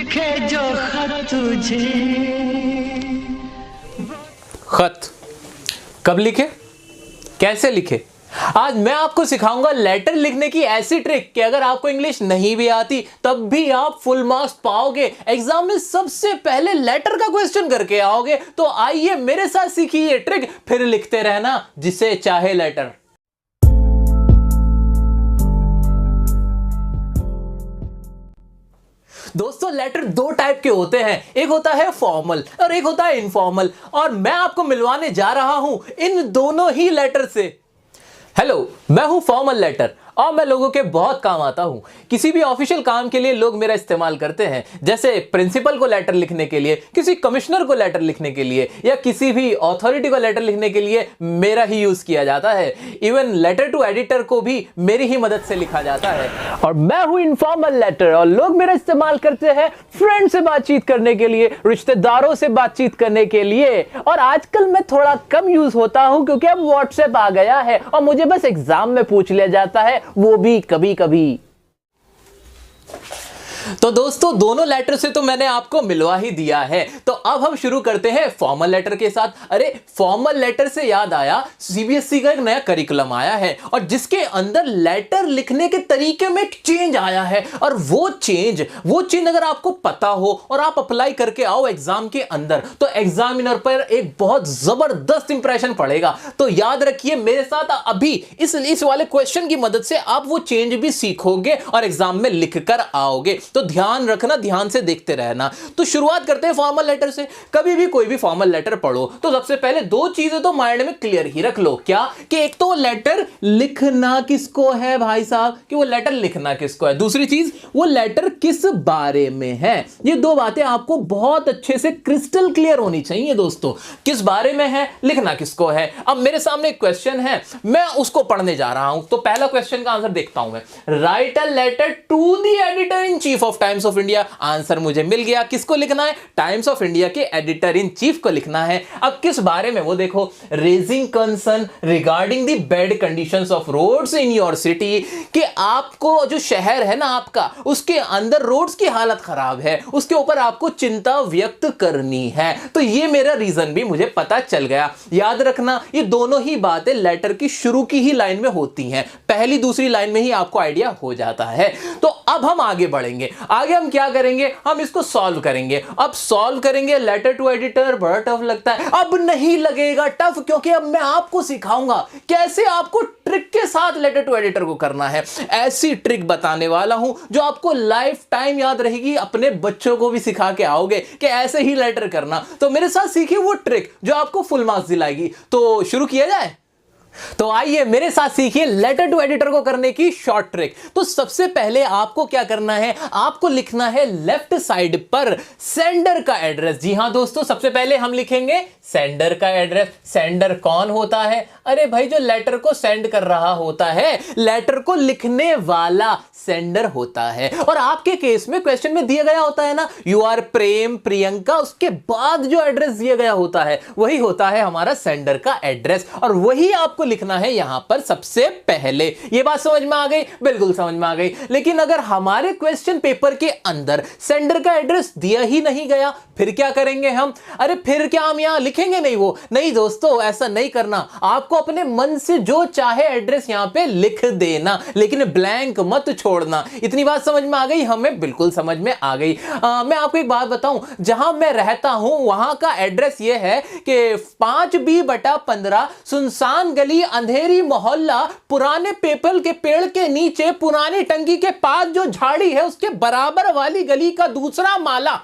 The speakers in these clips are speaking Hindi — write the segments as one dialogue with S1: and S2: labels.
S1: लिखे जो खत तुझे।
S2: खत कब लिखे, कैसे लिखे, आज मैं आपको सिखाऊंगा लेटर लिखने की ऐसी ट्रिक कि अगर आपको इंग्लिश नहीं भी आती तब भी आप फुल मार्क्स पाओगे। एग्जाम में सबसे पहले लेटर का क्वेश्चन करके आओगे। तो आइए मेरे साथ सीखिए ये ट्रिक, फिर लिखते रहना जिसे चाहे लेटर। दोस्तों लेटर दो टाइप के होते हैं, एक होता है फॉर्मल और एक होता है इनफॉर्मल, और मैं आपको मिलवाने जा रहा हूं इन दोनों ही लेटर से। हेलो, मैं हूं फॉर्मल लेटर और मैं लोगों के बहुत काम आता हूं। किसी भी ऑफिशियल काम के लिए लोग मेरा इस्तेमाल करते हैं, जैसे प्रिंसिपल को लेटर लिखने के लिए, किसी कमिश्नर को लेटर लिखने के लिए, या किसी भी अथॉरिटी को लेटर लिखने के लिए मेरा ही यूज किया जाता है। इवन लेटर टू एडिटर को भी मेरी ही मदद से लिखा जाता है। और मैं हूं इनफॉर्मल लेटर और लोग मेरा इस्तेमाल करते हैं फ्रेंड से बातचीत करने के लिए, रिश्तेदारों से बातचीत करने के लिए। और आजकल मैं थोड़ा कम यूज होता हूं क्योंकि अब व्हाट्सएप आ गया है और मुझे बस एग्जाम में पूछ लिया जाता है, वो भी कभी कभी। तो दोस्तों दोनों लेटर से तो मैंने आपको मिलवा ही दिया है, तो अब हम शुरू करते हैं फॉर्मल लेटर के साथ। अरे फॉर्मल लेटर से याद आया, सीबीएसई का एक नया करिकुलम आया है और जिसके अंदर लेटर लिखने के तरीके में एक चेंज आया है। और वो चेंज अगर आपको पता हो और आप अप्लाई करके आओ एग्जाम के अंदर, तो एग्जामिनर पर एक बहुत जबरदस्त इंप्रेशन पड़ेगा। तो याद रखिए मेरे साथ अभी इस वाले क्वेश्चन की मदद से आप वो चेंज भी सीखोगे और एग्जाम में लिख कर आओगे। तो ध्यान रखना, ध्यान से देखते रहना। तो शुरुआत करते हैं फॉर्मल लेटर से। कभी भी कोई भी फॉर्मल लेटर पढ़ो तो सबसे पहले दो चीजें तो माइंड में क्लियर ही रख लो। क्या कि एक तो लेटर लिखना किसको है भाई साहब, कि वो लेटर लिखना किसको है। दूसरी चीज, वो लेटर किस बारे में है। ये दो बातें आपको बहुत अच्छे से क्रिस्टल क्लियर होनी चाहिए दोस्तों। किस बारे में है, लिखना किसको है। अब मेरे सामने एक क्वेश्चन है, मैं उसको पढ़ने जा रहा हूं। तो पहला क्वेश्चन का आंसर देखता हूं मैं। Write a letter to the editor in chief of Times of India. Answer मुझे मिल गया। किसको लिखना है, टाइम्स ऑफ इंडिया के एडिटर इन चीफ को लिखना है। अब किस बारे में, वो देखो, raising concern regarding the bad conditions of roads in your city, कि आपको जो शहर है ना आपका, उसके अंदर रोड्स की हालत खराब है, उसके ऊपर आपको चिंता व्यक्त करनी है। तो ये मेरा रीजन भी मुझे पता चल गया। याद रखना ये दोनों ही बातें लेटर की शुरू की ही लाइन में होती हैं, पहली दूसरी लाइन में ही आपको आइडिया हो जाता है। तो अब हम आगे बढ़ेंगे। आगे हम क्या करेंगे, हम इसको सॉल्व करेंगे। अब सॉल्व करेंगे लेटर टू एडिटर, बड़ा टफ लगता है। अब नहीं लगेगा टफ, क्योंकि अब मैं आपको सिखाऊंगा कैसे आपको ट्रिक के साथ लेटर टू एडिटर को करना है। ऐसी ट्रिक बताने वाला हूं जो आपको लाइफ टाइम याद रहेगी, अपने बच्चों को भी सिखा के आओगे कि ऐसे ही लेटर करना। तो मेरे साथ सीखिए वो ट्रिक जो आपको फुल मार्क्स दिलाएगी। तो शुरू किया जाए। तो आइए मेरे साथ सीखिए लेटर टू एडिटर को करने की शॉर्ट ट्रिक। तो सबसे पहले आपको क्या करना है, आपको लिखना है लेफ्ट साइड पर सेंडर का एड्रेस। जी हां दोस्तों, सबसे पहले हम लिखेंगे सेंडर का एड्रेस। सेंडर कौन होता है, अरे भाई जो लेटर को सेंड कर रहा होता है, लेटर को लिखने वाला सेंडर होता है। और आपके केस में क्वेश्चन में दिया गया होता है ना, यू आर प्रेम प्रियंका, उसके बाद जो एड्रेस दिया गया होता है वही होता है हमारा सेंडर का एड्रेस, और वही आपको लिखना है यहां पर सबसे पहले। ये बात समझ में आ गई, बिल्कुल समझ में आ गई। लेकिन अगर हमारे क्वेश्चन पेपर के अंदर सेंडर का एड्रेस दिया ही नहीं गया, फिर क्या करेंगे हम, अरे फिर क्या हम यहां लिखेंगे नहीं वो, नहीं दोस्तों ऐसा नहीं करना। आपको अपने मन से जो चाहे एड्रेस यहां पे लिख देना, लेकिन ब्लैंक मत छोड़ना। इतनी बात समझ में आ गई, हमें बिल्कुल समझ में आ गई। मैं आपको एक बात बताऊं, जहां मैं रहता हूं वहां का एड्रेस यह है कि 5B/15 सुनसान गली, अंधेरी मोहल्ला, पुराने पीपल के पेड़ के नीचे, पुरानी टंकी के पास जो झाड़ी है उसके बराबर वाली गली का दूसरा माला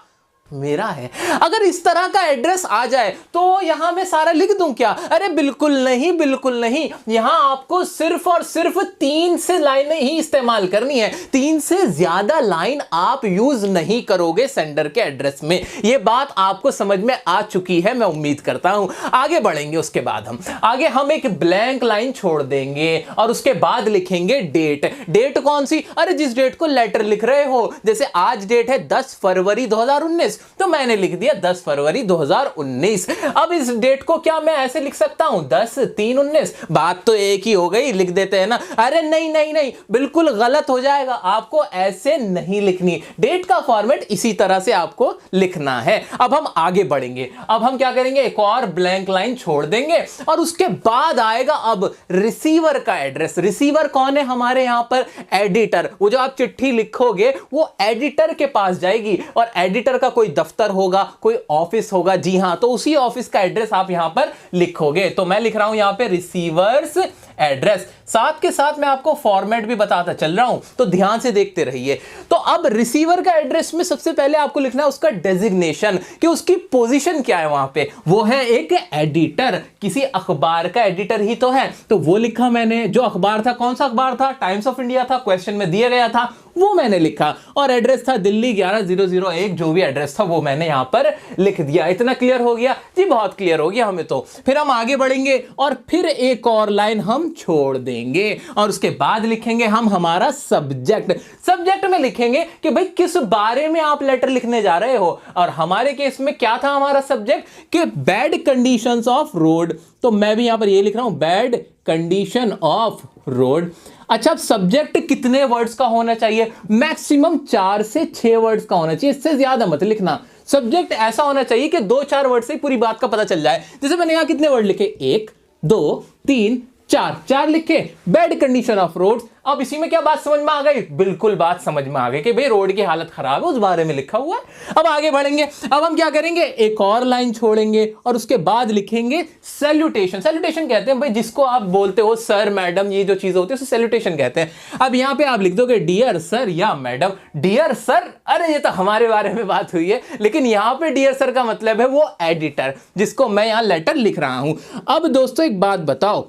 S2: मेरा है। अगर इस तरह का एड्रेस आ जाए तो यहां मैं सारा लिख दूं क्या, अरे बिल्कुल नहीं, बिल्कुल नहीं। यहां आपको सिर्फ और सिर्फ 3 से लाइनें ही इस्तेमाल करनी है, 3 से ज्यादा लाइन आप यूज नहीं करोगे सेंडर के एड्रेस में। यह बात आपको समझ में आ चुकी है, मैं उम्मीद करता हूं। आगे बढ़ेंगे, उसके बाद हम एक ब्लैंक लाइन छोड़ देंगे और उसके बाद लिखेंगे डेट। डेट कौन सी, अरे जिस डेट को लेटर लिख रहे हो, जैसे आज डेट है 10 फरवरी 2019, तो मैंने लिख दिया 10 फरवरी 2019। अब इस डेट को क्या मैं ऐसे लिख सकता हूं 10/3/19? बात तो एक ही हो गई, लिख देते हैं ना। अरे नहीं नहीं नहीं, बिल्कुल गलत हो जाएगा, आपको ऐसे नहीं लिखनी। डेट का फॉर्मेट इसी तरह से आपको लिखना है। अब हम आगे बढ़ेंगे, अब हम क्या करेंगे, एक और ब्लैंक लाइन छोड़ देंगे और उसके बाद आएगा अब रिसीवर का एड्रेस। रिसीवर कौन है हमारे यहां पर? एडिटर। वो जो आप चिट्ठी लिखोगे वो एडिटर के पास जाएगी और एडिटर का कोई दफ्तर होगा, कोई ऑफिस होगा, जी हां, तो उसी ऑफिस का एड्रेस आप यहां पर लिखोगे। तो मैं लिख रहा हूं यहां पे रिसीवर्स एड्रेस। साथ के साथ मैं आपको फॉर्मेट भी बताता चल रहा हूं, तो ध्यान से देखते रहिए। तो अब रिसीवर का एड्रेस में सबसे पहले आपको लिखना है उसका डेजिग्नेशन, कि उसकी पोजीशन क्या है वहां पे। वो है एक एडिटर, किसी अखबार का एडिटर ही तो है। तो वो लिखा मैंने, जो अखबार था, कौन सा अखबार था? टाइम्स ऑफ इंडिया था, क्वेश्चन में दिया गया था, वो मैंने लिखा। और एड्रेस था दिल्ली 11001, जो भी एड्रेस था वो मैंने यहां पर लिख दिया। इतना क्लियर हो गया जी? बहुत क्लियर हो गया हमें। तो फिर हम आगे बढ़ेंगे और फिर एक और लाइन हम छोड़ देंगे और उसके बाद लिखेंगे हम हमारा सब्जेक्ट। सब्जेक्ट में लिखेंगे कि भाई किस बारे में आप लेटर लिखने जा रहे हो। और हमारे केस में क्या था हमारा सब्जेक्ट? कि बैड कंडीशंस ऑफ रोड। तो मैं भी यहां पर ये लिख रहा हूं, बैड कंडीशन ऑफ रोड। अच्छा, अब सब्जेक्ट कितने वर्ड्स का होना चाहिए? मैक्सिमम 4 से 6 वर्ड्स का होना चाहिए, इससे ज्यादा मत लिखना। सब्जेक्ट ऐसा होना चाहिए कि 2-4 वर्ड से पूरी बात का पता चल जाए। जैसे मैंने यहां कितने वर्ड लिखे? 1 2 3 4 लिखे, बैड कंडीशन ऑफ रोड। अब इसी में क्या बात समझ में आ गई? बिल्कुल बात समझ में आ गई कि भाई रोड की हालत खराब है, उस बारे में लिखा हुआ है। अब आगे बढ़ेंगे, अब हम क्या करेंगे, एक और लाइन छोड़ेंगे और उसके बाद लिखेंगे सैल्यूटेशन। सैल्यूटेशन कहते हैं भाई जिसको आप बोलते हो सर मैडम, ये जो चीज होती है उसे सैल्यूटेशन कहते हैं। अब यहां पे आप लिख दोगे डियर सर या मैडम। डियर सर, अरे ये तो हमारे बारे में बात हुई है, लेकिन यहां पे डियर सर का मतलब है वो एडिटर जिसको मैं यहां लेटर लिख रहा हूं। अब दोस्तों एक बात बताओ,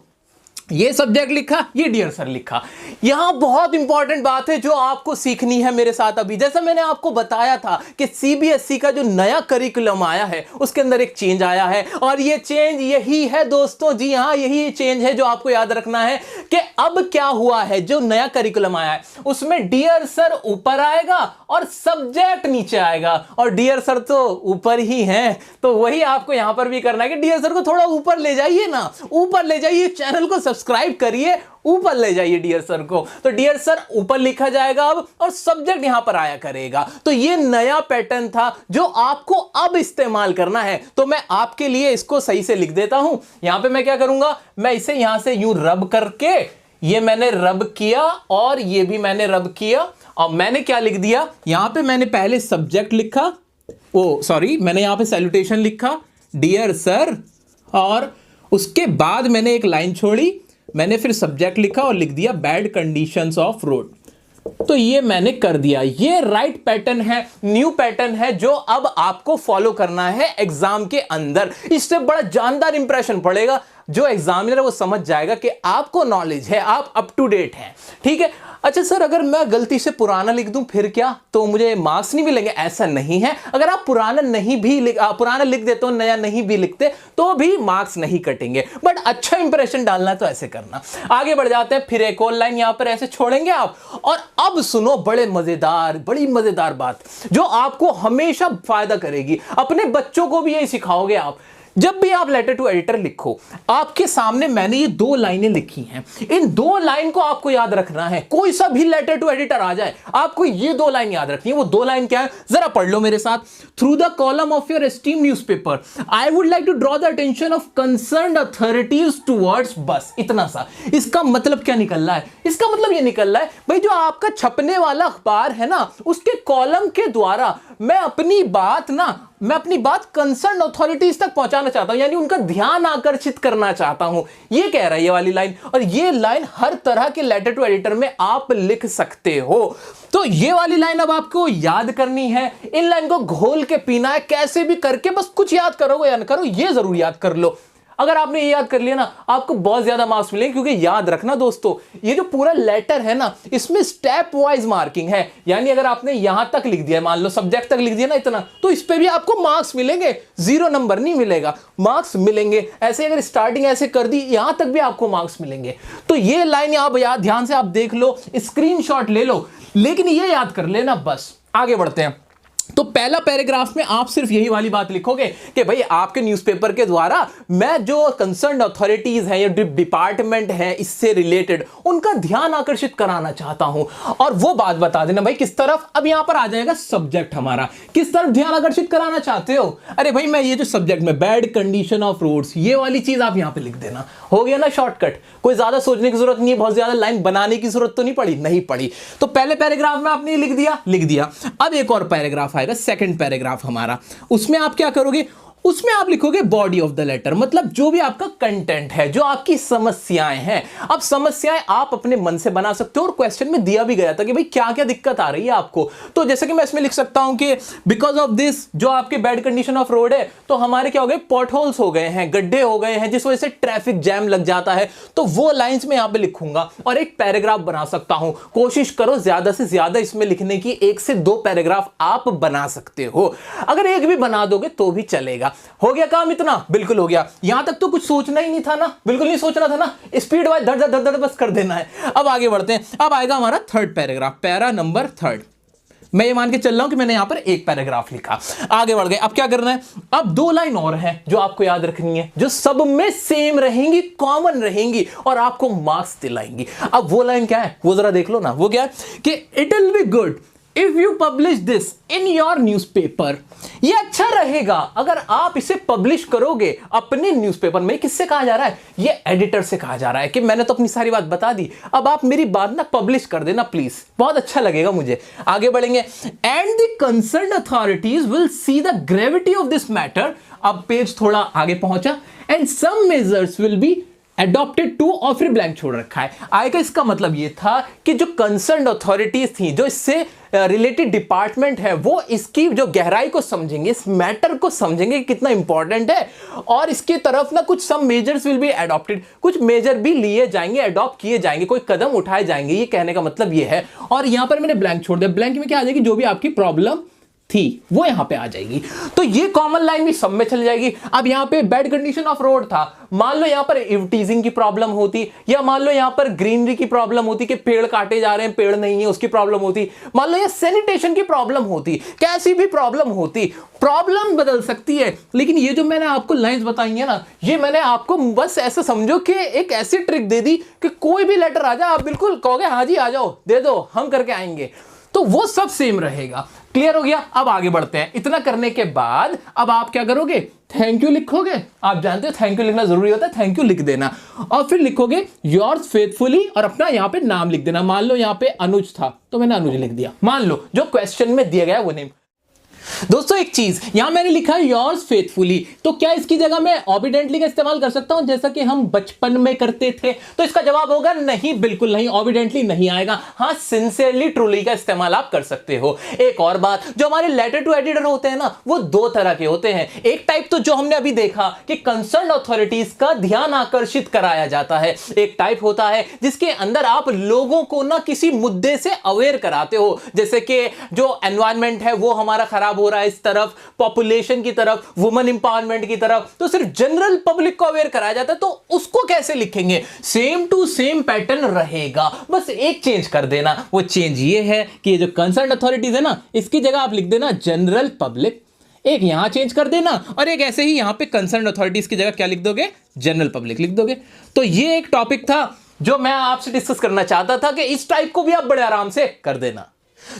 S2: ये सब्जेक्ट लिखा, ये डियर सर लिखा। यहां बहुत इंपॉर्टेंट बात है जो आपको सीखनी है मेरे साथ अभी। जैसा मैंने आपको बताया था कि सीबीएसई का जो नया करिकुलम आया है उसके अंदर एक चेंज आया है और ये चेंज यही है दोस्तों, जी हां, यही चेंज है जो आपको याद रखना है कि अब क्या हुआ है। जो नया करिकुलम आया है उसमें डियर सर ऊपर आएगा और सब्जेक्ट नीचे आएगा। और डियर सर तो ऊपर ही है, तो वही आपको यहां पर भी करना है कि डियर सर को थोड़ा ऊपर ले जाइए ना, ऊपर ले जाइए, चैनल को सब्सक्राइब करिए, ऊपर ले जाइए डियर सर को। तो डियर सर ऊपर लिखा जाएगा अब और सब्जेक्ट यहां पर आया करेगा। तो ये नया पैटर्न था जो आपको अब इस्तेमाल करना है। तो मैं आपके लिए इसको सही से लिख देता हूं। यहां पे मैं क्या करूंगा, मैं इसे यहां से यूं रब करके, ये मैंने रब किया और ये भी मैंने रब किया। और मैंने क्या लिख दिया, यहां पे मैंने पहले सब्जेक्ट लिखा, मैंने यहां पे सैल्यूटेशन लिखा डियर सर, और उसके बाद मैंने एक लाइन छोड़ी, मैंने फिर सब्जेक्ट लिखा और लिख दिया बैड कंडीशंस ऑफ रोड। तो ये मैंने कर दिया। ये राइट पैटर्न है, न्यू पैटर्न है जो अब आपको फॉलो करना है एग्जाम के अंदर। इससे बड़ा जानदार इंप्रेशन पड़ेगा, जो एग्जामिनर है वो समझ जाएगा कि आपको नॉलेज है, आप अप टू डेट हैं। ठीक है। अच्छा सर, अगर मैं गलती से पुराना लिख दूं फिर क्या, तो मुझे मार्क्स नहीं मिलेंगे? ऐसा नहीं है। अगर आप पुराना लिख देते हो, नया नहीं भी लिखते तो भी मार्क्स नहीं कटेंगे, बट अच्छा इंप्रेशन डालना तो ऐसे करना। आगे बढ़ जाते हैं, फिर एक और लाइन यहां पर ऐसे छोड़ेंगे आप। और अब सुनो बड़ी मजेदार बात जो आपको हमेशा फायदा करेगी। अपने बच्चों को भी यही सिखाओगे आप। जब भी आप लेटर टू एडिटर लिखो, आपके सामने मैंने ये 2 लाइनें लिखी हैं, इन 2 लाइन को आपको याद रखना है। कोई सा भी लेटर टू एडिटर आ जाए, आपको ये 2 लाइन याद रखनी है। वो 2 लाइन क्या है, जरा पढ़ लो मेरे साथ। Through the column of your esteemed newspaper I would like to draw the attention of concerned authorities towards, बस इतना सा। इसका मतलब क्या निकल रहा है? इसका मतलब ये निकल रहा है भाई जो आपका छपने वाला अखबार है ना, उसके कॉलम के द्वारा मैं अपनी बात कंसर्न अथॉरिटीज तक पहुंचाना चाहता हूं, यानी उनका ध्यान आकर्षित करना चाहता हूं। ये कह रहा है ये वाली लाइन। और ये लाइन हर तरह के लेटर टू एडिटर में आप लिख सकते हो। तो ये वाली लाइन अब आपको याद करनी है, इन लाइन को घोल के पीना है, कैसे भी करके बस कुछ याद करोगे या ना करो, ये जरूर याद कर लो। अगर आपने ये याद कर लिया ना, आपको बहुत ज्यादा मार्क्स मिलेंगे। क्योंकि याद रखना दोस्तों, ये जो पूरा लेटर है ना, इसमें स्टेप वाइज मार्किंग है। यानी अगर आपने यहां तक लिख दिया, मान लो सब्जेक्ट तक लिख दिया ना इतना, तो इस पे भी आपको मार्क्स मिलेंगे। 0 नंबर नहीं मिलेगा, मार्क्स मिलेंगे। ऐसे अगर स्टार्टिंग ऐसे कर दी, यहां तक भी आपको मार्क्स मिलेंगे। तो ये लाइन आप याद ध्यान से आप देख लो, स्क्रीनशॉट ले लो, लेकिन ये याद कर लेना बस। आगे बढ़ते हैं। तो पहला पैराग्राफ में आप सिर्फ यही वाली बात लिखोगे कि भाई आपके न्यूज़पेपर के द्वारा मैं जो कंसर्न अथॉरिटीज हैं या डिपार्टमेंट है इससे रिलेटेड उनका ध्यान आकर्षित कराना चाहता हूं, और वो बात बता देना भाई किस तरफ। अब यहां पर आ जाएगा सब्जेक्ट हमारा, किस तरफ ध्यान आकर्षित कराना चाहते हो। अरे भाई मैं ये जो सब्जेक्ट में बैड कंडीशन ऑफ रोड्स, ये वाली चीज आप यहां पे लिख देना। हो गया ना शॉर्टकट, कोई ज्यादा सोचने की जरूरत नहीं है, बहुत ज्यादा लाइन बनाने की जरूरत तो नहीं पड़ी। तो पहले पैराग्राफ में आपने लिख दिया। अब एक और पैराग्राफ आएगा, सेकंड पैराग्राफ हमारा, उसमें आप क्या करोगे, उसमें आप लिखोगे बॉडी ऑफ द लेटर, मतलब जो भी आपका कंटेंट है, जो आपकी समस्याएं हैं। अब समस्याएं आप अपने मन से बना सकते हो, और क्वेश्चन में दिया भी गया था कि भाई क्या क्या दिक्कत आ रही है आपको। तो जैसे कि मैं इसमें लिख सकता हूं कि बिकॉज ऑफ दिस, जो आपके बैड कंडीशन ऑफ रोड है, तो हमारे क्या हो गए, पॉट होल्स हो गए हैं, गड्ढे हो गए हैं, जिस वजह से ट्रैफिक जैम लग जाता है। तो वो लाइंस में यहां पे लिखूंगा और एक पैराग्राफ बना सकता हूं। कोशिश करो ज्यादा से ज्यादा इसमें लिखने की, 1 से 2 पैराग्राफ आप बना सकते हो। अगर एक भी बना दोगे तो भी चलेगा। हो गया काम इतना? बिल्कुल हो गया। यहां तक तो कुछ सोचना ही नहीं था ना, बिल्कुल नहीं सोचना था ना, स्पीड वाइज धड़ धड़ धड़ बस कर देना है। अब आगे बढ़ते हैं। अब आएगा हमारा थर्ड पैराग्राफ, पैरा नंबर 3। मैं ये मान के चल रहा हूं कि मैंने यहां पर एक पैराग्राफ लिखा। आगे बढ़ गए। अब क्या करना है, अब 2 लाइन और हैं जो आपको याद रखनी है, जो सब में सेम रहेंगी, कॉमन रहेंगी और आपको मार्क्स दिलाएंगी। अब वो लाइन क्या है, वो जरा देख लो ना। वो क्या है कि it will be good if you publish this in your newspaper. ये अच्छा रहेगा अगर आप इसे पब्लिश करोगे अपने न्यूज़पेपर में। किससे कहा जा रहा है, ये एडिटर से कहा जा रहा है कि मैंने तो अपनी सारी बात बता दी, अब आप मेरी बात ना पब्लिश कर देना प्लीज, बहुत अच्छा लगेगा मुझे। आगे बढ़ेंगे। And the concerned authorities will see the gravity of this matter. अब पेज थोड़ा आगे पहुंचा। And some measures will be adopted to, और फिर ब्लैंक छोड़ रखा है। आएगा इसका मतलब ये था कि जो कंसर्न्ड अथॉरिटीज थी, जो इससे रिलेटेड डिपार्टमेंट है, वो इसकी जो गहराई को समझेंगे, इस मैटर को समझेंगे कि कितना इंपॉर्टेंट है, और इसके तरफ ना कुछ some measures will be adopted, कुछ मेजर भी लिए जाएंगे, एडॉप्ट किए जाएंगे, कोई कदम उठाए जाएंगे। ये कहने का मतलब ये है। और यहां पर मैंने ब्लैंक छोड़ दिया। ब्लैंक में क्या आ जाएगी, जो भी आपकी प्रॉब्लम थी वो यहां पे आ जाएगी। तो ये कॉमन लाइन भी सब में चल जाएगी। अब यहां पे बैड कंडीशन ऑफ रोड था, मान लो यहां पर इवटीजिंग की प्रॉब्लम होती, या मान लो यहां पर ग्रीनरी की प्रॉब्लम होती कि पेड़ काटे जा रहे हैं, पेड़ नहीं है, उसकी प्रॉब्लम होती। मान लो ये सैनिटेशन की प्रॉब्लम होती, कैसी भी प्रॉब्लम होती, प्रॉब्लम बदल सकती है। लेकिन ये जो मैंने आपको लाइंस बताई है ना, ये मैंने आपको बस ऐसा समझो कि एक ऐसी ट्रिक दे दी कि कोई भी लेटर आ जाए आप बिल्कुल कहोगे हाँ जी आ जाओ, दे दो, हम करके आएंगे। तो वो सब सेम रहेगा। क्लियर हो गया? अब आगे बढ़ते हैं। इतना करने के बाद अब आप क्या करोगे, थैंक यू लिखोगे। आप जानते हो थैंक यू लिखना जरूरी होता है, थैंक यू लिख देना, और फिर लिखोगे योर्स फेथफुली, और अपना यहां पे नाम लिख देना। मान लो यहां पे अनुज था तो मैंने अनुज लिख दिया, मान लो जो क्वेश्चन में दिया गया वो नेम। दोस्तों एक चीज यहां मैंने लिखा है योर्स फेथफुली, तो क्या इसकी जगह मैं ऑबिडेंटली का इस्तेमाल कर सकता हूं जैसा कि हम बचपन में करते थे? तो इसका जवाब होगा नहीं, बिल्कुल नहीं, ऑबिडेंटली नहीं आएगा। हां, सिंसियरली ट्रूली का इस्तेमाल आप कर सकते हो। एक और बात, जो हमारे लेटर टू एडिटर होते हैं ना, वो 2 तरह के होते हैं। एक टाइप तो जो हमने अभी देखा कि कंसर्न अथॉरिटीज का ध्यान आकर्षित कराया जाता है। एक टाइप होता है जिसके अंदर आप लोगों को ना किसी मुद्दे से अवेयर कराते हो, जैसे कि जो एनवायरमेंट है वो हमारा खराब हो रहा है इस तरफ, पॉपुलेशन की तरफ, वुमेन इंपावरमेंट की तरफ, तो सिर्फ जनरल पब्लिक को अवेयर कराया जाता है। तो उसको कैसे लिखेंगे? सेम टू सेम पैटर्न रहेगा, बस एक चेंज कर देना। वो चेंज ये है कि ये जो कंसर्न अथॉरिटीज है ना, इसकी जगह आप लिख देना जनरल पब्लिक, एक यहां चेंज कर देना, और एक ऐसे ही यहां पे कंसर्न अथॉरिटीज की जगह क्या लिख दोगे, जनरल पब्लिक लिख दोगे। तो ये एक टॉपिक था जो मैं आपसे डिस्कस करना चाहता था कि इस टाइप को भी आप बड़े आराम से कर देना।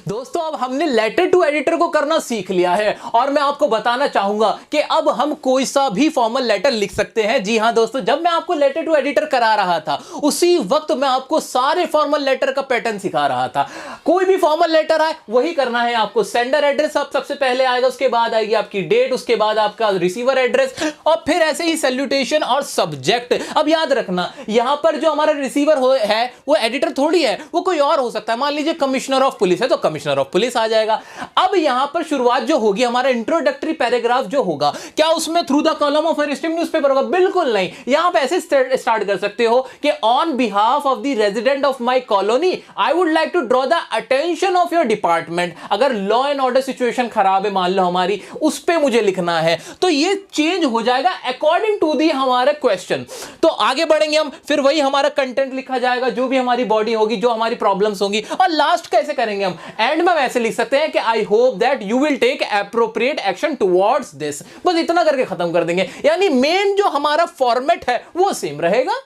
S2: दोस्तों अब हमने लेटर टू एडिटर को करना सीख लिया है, और मैं आपको बताना चाहूंगा कि अब हम कोई सा भी फॉर्मल लेटर लिख सकते हैं। जी हां दोस्तों, जब मैं आपको लेटर टू एडिटर करा रहा था उसी वक्त मैं आपको सारे फॉर्मल लेटर का पैटर्न सिखा रहा था। कोई भी फॉर्मल लेटर आए वही करना है आपको। सेंडर एड्रेस आप सबसे पहले आएगा, उसके बाद आएगी आपकी डेट, उसके बाद आपका रिसीवर एड्रेस, और फिर ऐसे ही सैल्यूटेशन और सब्जेक्ट। अब याद रखना, यहां पर जो हमारा रिसीवर है वो एडिटर थोड़ी है, वो कोई और हो सकता है। मान लीजिए कमिश्नर ऑफ पुलिस है तो कमिश्नर ऑफ पुलिस आ जाएगा। अब यहां पर शुरुआत जो होगी, हमारा इंट्रोडक्टरी पैराग्राफ जो होगा, क्या उसमें through the column of esteem newspaper होगा? बिल्कुल नहीं। यहां पे ऐसे स्टार्ट कर सकते हो कि on behalf of the resident of my colony I would like to draw the attention of your department. अगर लॉ एंड ऑर्डर सिचुएशन खराब है मान लो हमारी, उस पे मुझे लिखना है, तो ये चेंज हो जाएगा अकॉर्डिंग टू दी हमारे क्वेश्चन। तो आगे बढ़ेंगे हम, फिर वही हमारा कंटेंट लिखा जाएगा, जो भी हमारी बॉडी होगी, जो हमारी प्रॉब्लम्स होंगी, और लास्ट कैसे करेंगे हम, एंड में वैसे लिख सकते हैं कि I hope that you will take appropriate action towards this, बस इतना करके खत्म कर देंगे। यानी मेन जो हमारा फॉर्मेट है वो सेम रहेगा।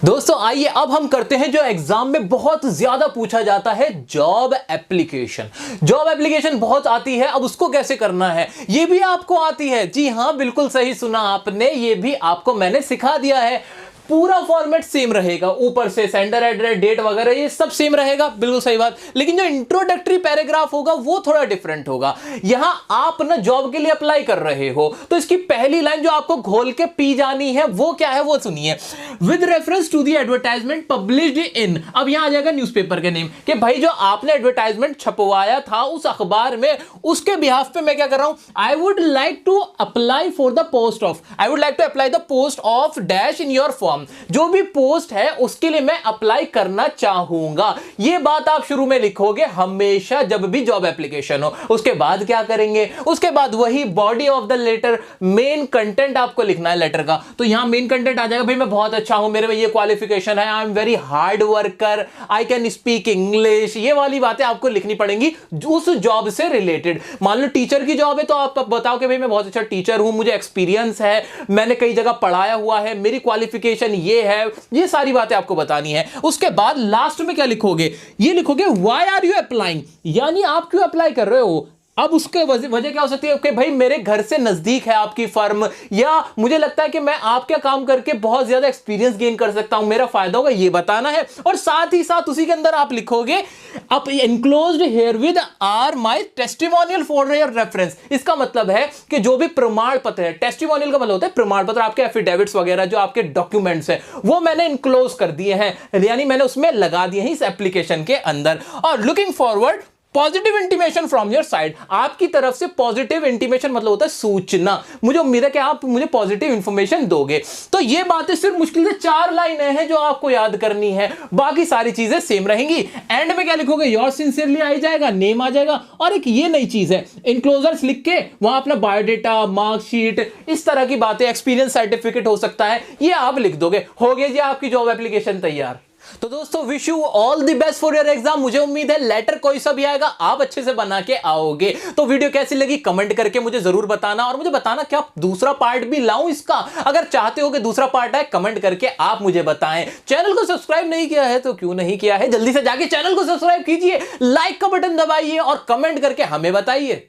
S2: दोस्तों आइए अब हम करते हैं जो एग्जाम में बहुत ज्यादा पूछा जाता है, जॉब एप्लीकेशन। जॉब एप्लीकेशन बहुत आती है, अब उसको कैसे करना है ये भी आपको आती है। जी हां, बिल्कुल सही सुना आपने, ये भी आपको मैंने सिखा दिया है। पूरा फॉर्मेट सेम रहेगा, ऊपर से सेंडर एड्रेस, डेट वगैरह ये सब सेम रहेगा, बिल्कुल सही बात। लेकिन जो इंट्रोडक्टरी पैराग्राफ होगा वो थोड़ा डिफरेंट होगा। यहां आप ना जॉब के लिए अप्लाई कर रहे हो तो इसकी पहली लाइन जो आपको घोल के पी जानी है वो क्या है, वो सुनिए। With reference to the advertisement published in, अब यहां आ जाएगा न्यूज़पेपर के नेम कि भाई जो आपने एडवर्टाइजमेंट छपवाया था उस अखबार में, उसके बिहाफ पे मैं क्या कर रहा हूं, I would like to apply for the post of, I would like to apply the post of dash in your form, जो भी पोस्ट है उसके लिए मैं अप्लाई करना चाहूंगा। यह बात आप शुरू में लिखोगे हमेशा जब भी जॉब एप्लीकेशन हो। उसके बाद क्या करेंगे, उसके बाद वही body of the letter, main content आपको लिखना है लेटर का। तो यहां मेन कंटेंट आ जाएगा, भाई मैं बहुत अच्छा हूं, मेरे में ये क्वालिफिकेशन है, I am very hard worker, I can speak English, ये वाली बातें आपको लिखनी पड़ेंगी उस जॉब से रिलेटेड। मान लो टीचर की जॉब है तो आप बताओ कि भाई मैं बहुत अच्छा टीचर हूं, मुझे एक्सपीरियंस है, मैंने कई जगह पढ़ाया हुआ है, मेरी क्वालिफिकेशन ये है, ये सारी बातें आपको बतानी है। उसके बाद लास्ट में क्या लिखोगे, ये लिखोगे व्हाई आर यू अप्लाइंग, यानी आप क्यों अप्लाई कर रहे हो। अब उसके वजह क्या हो सकती है कि भाई मेरे घर से नजदीक है आपकी फर्म, या मुझे लगता है कि मैं आपके काम करके बहुत ज्यादा एक्सपीरियंस गेन कर सकता हूं, मेरा फायदा होगा, ये बताना है। और साथ ही साथ उसी के अंदर आप लिखोगे अब enclosed herewith are my testimonial for your reference. इसका मतलब है कि जो भी प्रमाण पत्र है, टेस्टिमोनियल का मतलब होता है प्रमाण पत्र, आपके एफिडेविट्स वगैरह जो आपके डॉक्यूमेंट्स है वो मैंने इनक्लोज कर दिए हैं, यानी मैंने उसमें लगा दिए हैं इस एप्लीकेशन के अंदर। और looking forward positive intimation from your side, आपकी तरफ से पॉजिटिव इंटीमेशन मतलब होता है सूचना, मुझे उम्मीद है कि आप मुझे पॉजिटिव इंफॉर्मेशन दोगे। तो ये बातें सिर्फ मुश्किल से 4 लाइनें हैं जो आपको याद करनी है, बाकी सारी चीजें सेम रहेंगी। एंड में क्या लिखोगे, योर सिंसियरली आ जाएगा, नेम आ जाएगा, और एक ये नई चीज है इनक्लोजर्स लिख के वहां अपना बायोडेटा, मार्कशीट, इस तरह की बातें, एक्सपीरियंस सर्टिफिकेट हो सकता है, ये आप लिख दोगे, हो गई जी आपकी जॉब एप्लीकेशन तैयार। तो दोस्तों wish you all the best for your exam. मुझे उम्मीद है लेटर कोई सा भी आएगा आप अच्छे से बना के आओगे। तो वीडियो कैसी लगी कमेंट करके मुझे जरूर बताना, और मुझे बताना क्या दूसरा पार्ट भी लाऊं इसका। अगर चाहते हो कि दूसरा पार्ट आए कमेंट करके आप मुझे बताएं। चैनल को सब्सक्राइब नहीं किया है तो क्यों नहीं किया है, जल्दी से जाके चैनल को सब्सक्राइब कीजिए, लाइक का बटन दबाइए और कमेंट करके हमें बताइए।